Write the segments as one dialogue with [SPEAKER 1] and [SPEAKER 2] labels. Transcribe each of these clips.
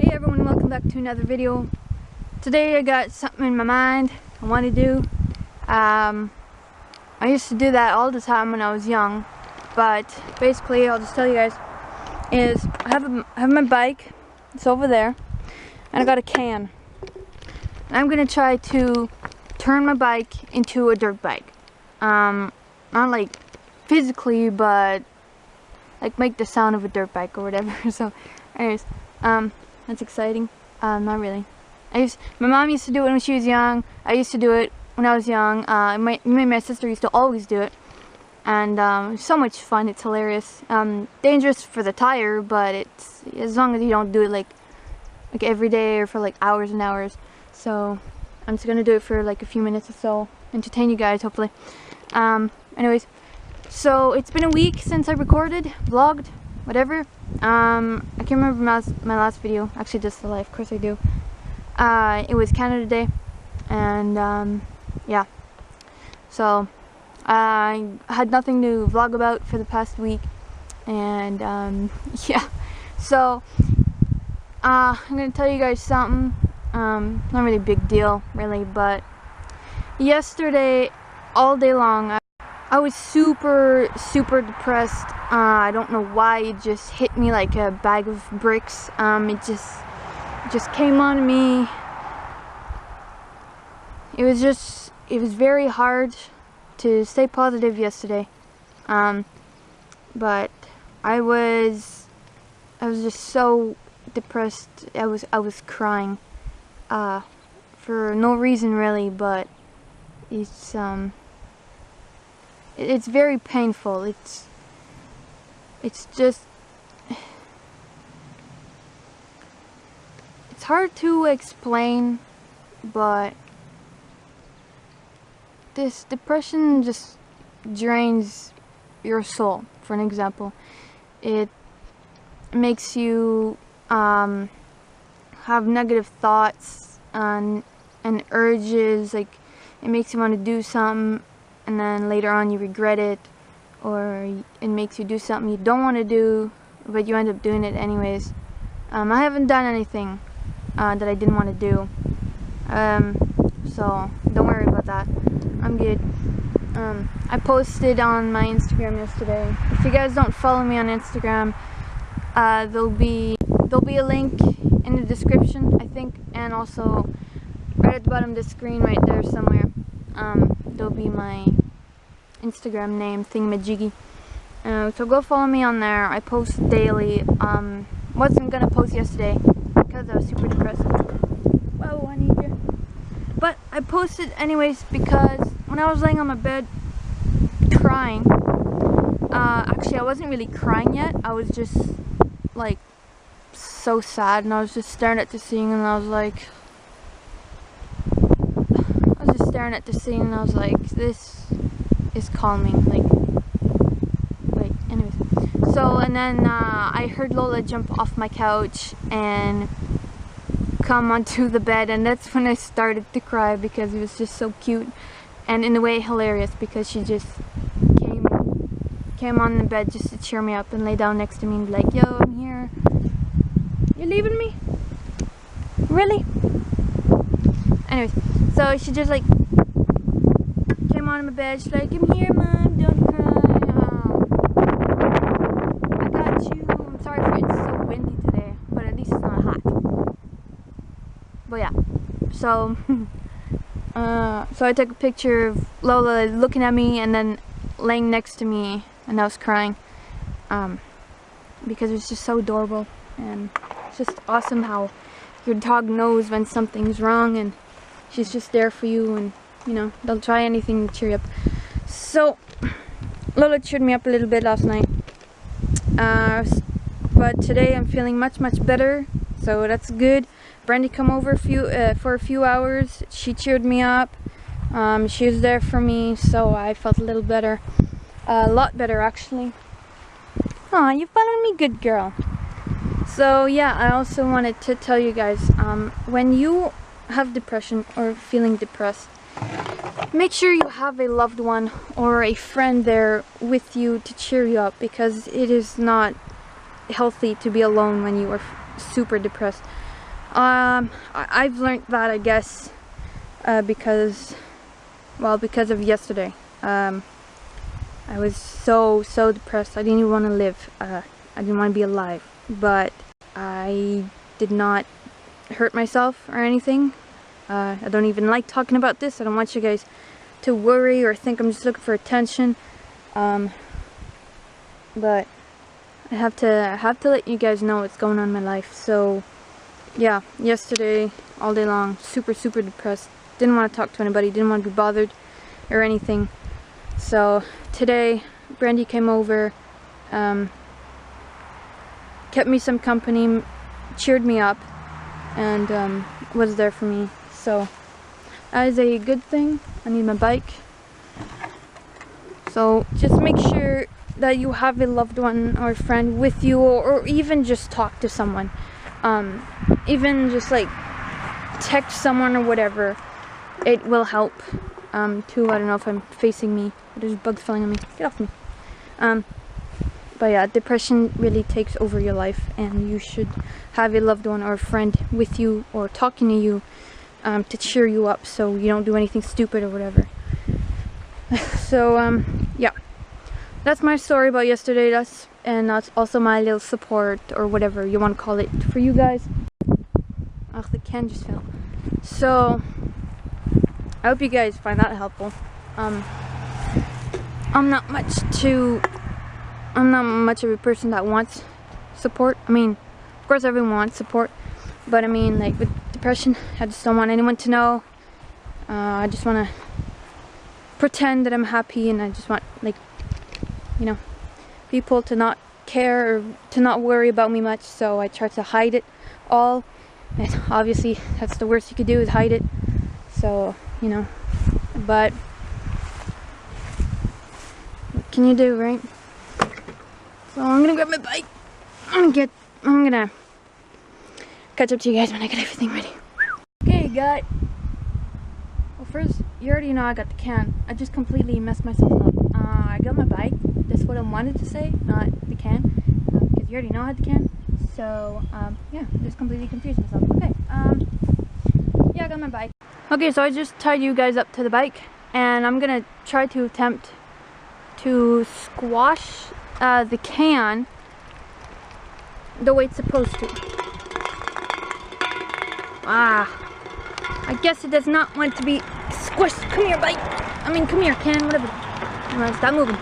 [SPEAKER 1] Hey everyone, welcome back to another video. Today I got something in my mind I want to do. I used to do that all the time when I was young, but basically I'll just tell you guys is I have my bike. It's over there, and I got a can. And I'm gonna try to turn my bike into a dirt bike. Not like physically, but like make the sound of a dirt bike or whatever. So, anyways, that's exciting. Not really. My mom used to do it when she was young. I used to do it when I was young. Me and my sister used to always do it, and it's so much fun. It's hilarious. Dangerous for the tire, but it's as long as you don't do it like every day or for like hours and hours. So I'm just gonna do it for like a few minutes or so, entertain you guys hopefully. Anyways, so it's been a week since I recorded, vlogged, whatever. I can't remember my last video. Actually, just the life, of course I do. It was Canada Day, and yeah. So I had nothing to vlog about for the past week, and yeah. So I'm gonna tell you guys something. Not really a big deal, really, but yesterday, all day long, I was super depressed. I don't know why. It just hit me like a bag of bricks. It just came on me. It was very hard to stay positive yesterday. But I was just so depressed. I was crying for no reason really, but it's very painful. It's just, it's hard to explain, but this depression just drains your soul. For an example, it makes you have negative thoughts and urges. Like, it makes you want to do something, and then later on you regret it, or it makes you do something you don't want to do, but you end up doing it anyways. I haven't done anything that I didn't want to do, so don't worry about that. I'm good. I posted on my Instagram yesterday. If you guys don't follow me on Instagram, there'll be a link in the description, I think, and also right at the bottom of the screen right there somewhere. There'll be my Instagram name, thingamajiggy. So go follow me on there. I post daily. Wasn't gonna post yesterday because I was super depressed. Whoa, I need you. But I posted anyways because when I was laying on my bed crying, actually I wasn't really crying yet. I was just like so sad, and I was just staring at the ceiling, and I was like, this is calming, like anyways. So, and then I heard Lola jump off my couch and come onto the bed, and that's when I started to cry because it was just so cute, and in a way hilarious, because she just came on the bed just to cheer me up and lay down next to me and be like, yo, I'm here. You're leaving me? Really? Anyways, so she just like came on my bed. She's like, I'm here, Mom, don't cry. I got you. I'm sorry for it's so windy today, but at least it's not hot. But yeah, so so I took a picture of Lola looking at me and then laying next to me, and I was crying because it was just so adorable, and it's just awesome how your dog knows when something's wrong, and she's just there for you, and you know, they'll try anything to cheer you up. So Lola cheered me up a little bit last night, but today I'm feeling much better, so that's good. Brandy come over for a few hours. She cheered me up. She was there for me, so I felt a little better, a lot better actually. Aw, you followed me, good girl. So yeah, I also wanted to tell you guys, when you have depression or feeling depressed, make sure you have a loved one or a friend there with you to cheer you up, because it is not healthy to be alone when you are super depressed. I've learned that, I guess, because of yesterday. I was so depressed. I didn't even want to live. I didn't want to be alive. But I did not hurt myself or anything. I don't even like talking about this. I don't want you guys to worry or think I'm just looking for attention. But I have to let you guys know what's going on in my life. So yeah, yesterday all day long, super depressed. Didn't want to talk to anybody, didn't want to be bothered or anything. So today Brandy came over, kept me some company, cheered me up, and was there for me. So that is a good thing. I need my bike. So just make sure that you have a loved one or a friend with you, or even just talk to someone. Even just like text someone or whatever. It will help too. I don't know if I'm facing me. There's bugs flying on me. Get off me. But yeah, depression really takes over your life, and you should have a loved one or a friend with you or talking to you to cheer you up so you don't do anything stupid or whatever. So yeah, that's my story about yesterday. That's also my little support or whatever you want to call it for you guys. Oh, the can just fell. So I hope you guys find that helpful. I'm not much of a person that wants support. I mean, of course everyone wants support, but I mean, like with depression, I just don't want anyone to know. I just want to pretend that I'm happy, and I just want, like, you know, people to not care or to not worry about me much. So I try to hide it all, and obviously that's the worst you could do, is hide it. So, you know, but what can you do, right? So I'm gonna grab my bike. I'm gonna catch up to you guys when I get everything ready. Okay, well, first, you already know I got the can. I just completely messed myself up. I got my bike. That's what I wanted to say, not the can, because you already know I had the can. So yeah, just completely confused myself. Okay, yeah, I got my bike. Okay, so I just tied you guys up to the bike, and I'm gonna try to attempt to squash the can the way it's supposed to. I guess it does not want to be squished. Come here, bike. I mean, come here, can, whatever. Come on, stop moving.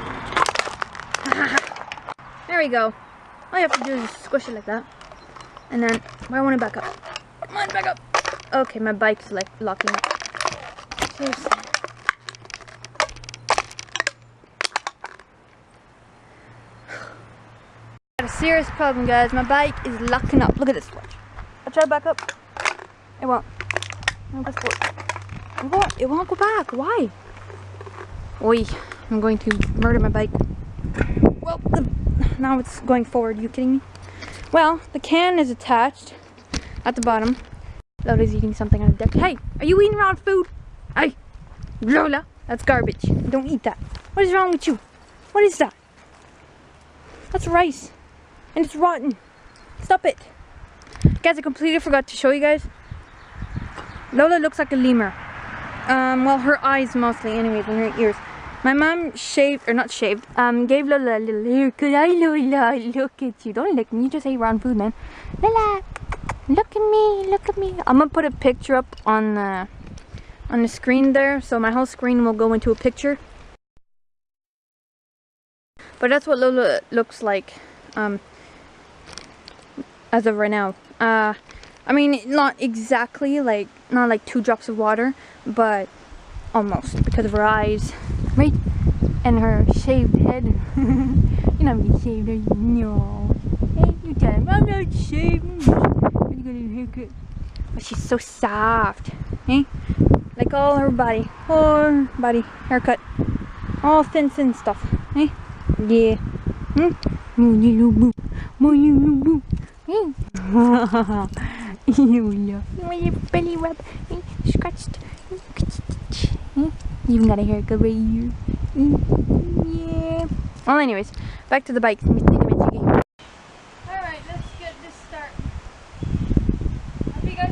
[SPEAKER 1] There we go. All you have to do is just squish it like that. And then, I want it back up. Come on, back up. Okay, my bike's like locking up. Seriously. Got a serious problem, guys. My bike is locking up. Look at this. I try to back up. It won't. It won't go back. Why? Oi, I'm going to murder my bike. Well, now it's going forward. Are you kidding me? Well, the can is attached at the bottom. Lola's eating something on the deck. Hey, are you eating raw food? Hey, Lola, that's garbage. Don't eat that. What is wrong with you? What is that? That's rice. And it's rotten. Stop it. Guys, I completely forgot to show you guys. Lola looks like a lemur. Well, her eyes mostly, anyways, and her ears. My mom shaved, or not shaved, gave Lola a little haircut. Hi, Lola, look at you. Don't look at me, you just ate rotten food, man. Lola, look at me, look at me. I'm gonna put a picture up on the screen there, so my whole screen will go into a picture. But that's what Lola looks like, as of right now. I mean, not exactly, like, not like 2 drops of water, but almost, because of her eyes, right? And her shaved head. You're not really shaved, are you? No. Hey, you tell him, I'm not shaved. You got a haircut. But she's so soft, eh? Like all her body, haircut. All thin stuff, eh? Yeah. My little boo. You know, my belly rub, scratched. You've got a haircut right here. Yeah. Well, anyways, back to the bike. Alright, let's get this started. Hope you guys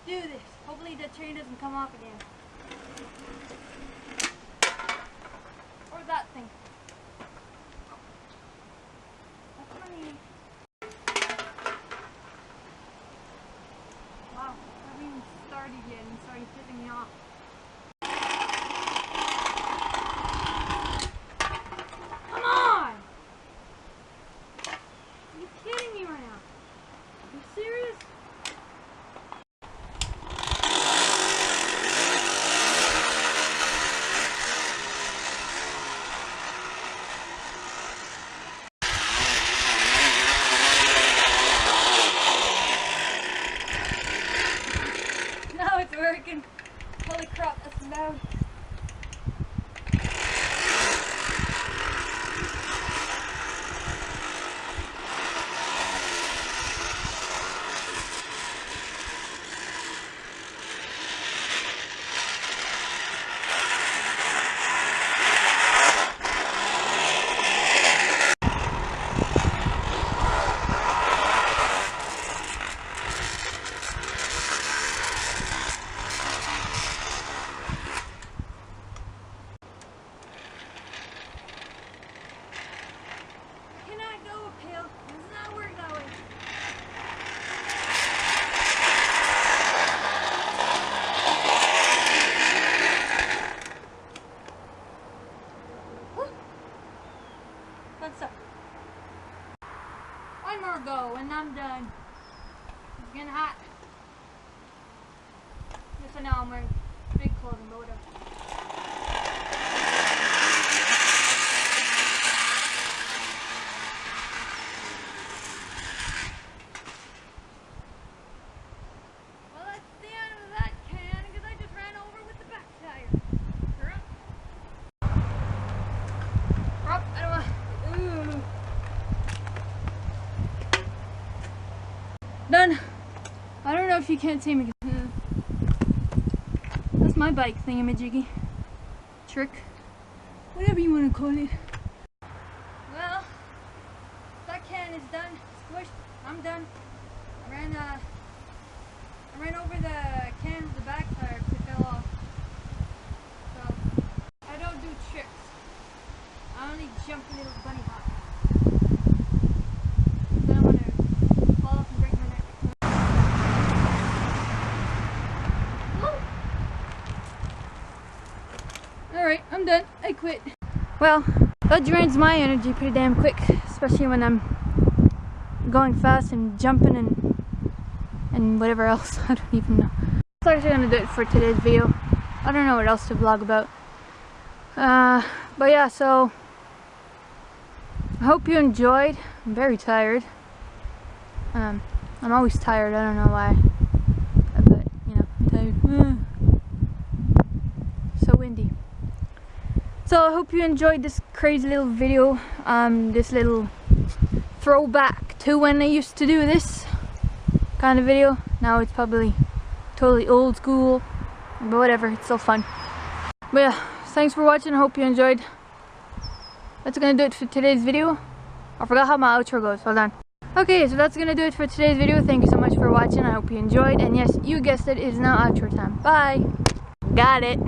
[SPEAKER 1] do this. Hopefully the chain doesn't come off again. Or that thing. That's funny. Wow, I haven't even started yet and it's already pissing me off. Come on! Are you kidding me right now? Are you serious? Now it's working. Holy crap, that's loud. One more go and I'm done. It's getting hot. Just for now I'm wearing big clothing, but whatever. Well, that's the end of that can because I just ran over with the back tire. Up, I don't want. Ooh. Done. I don't know if you can't see me. That's my bike thingamajiggy. Trick. Whatever you want to call it. Well, that can is done. Squished. I'm done. I ran over the can with the back tire because it fell off. So, I don't do tricks. I only jump a little bunny hop. Then I'm going to fall off and break my neck. Alright, I'm done. I quit. Well, that drains my energy pretty damn quick, especially when I'm going fast and jumping and whatever else. I don't even know. That's actually going to do it for today's video. I don't know what else to vlog about. But yeah, so I hope you enjoyed. I'm very tired. I'm always tired. I don't know why. But, you know, I'm tired. So windy. So I hope you enjoyed this crazy little video, this little throwback to when I used to do this kind of video. Now it's probably totally old school, but whatever, it's still fun. But yeah, thanks for watching, I hope you enjoyed. That's gonna do it for today's video. I forgot how my outro goes, hold on. Okay, so that's gonna do it for today's video. Thank you so much for watching, I hope you enjoyed, and yes, you guessed it, it is now outro time. Bye! Got it!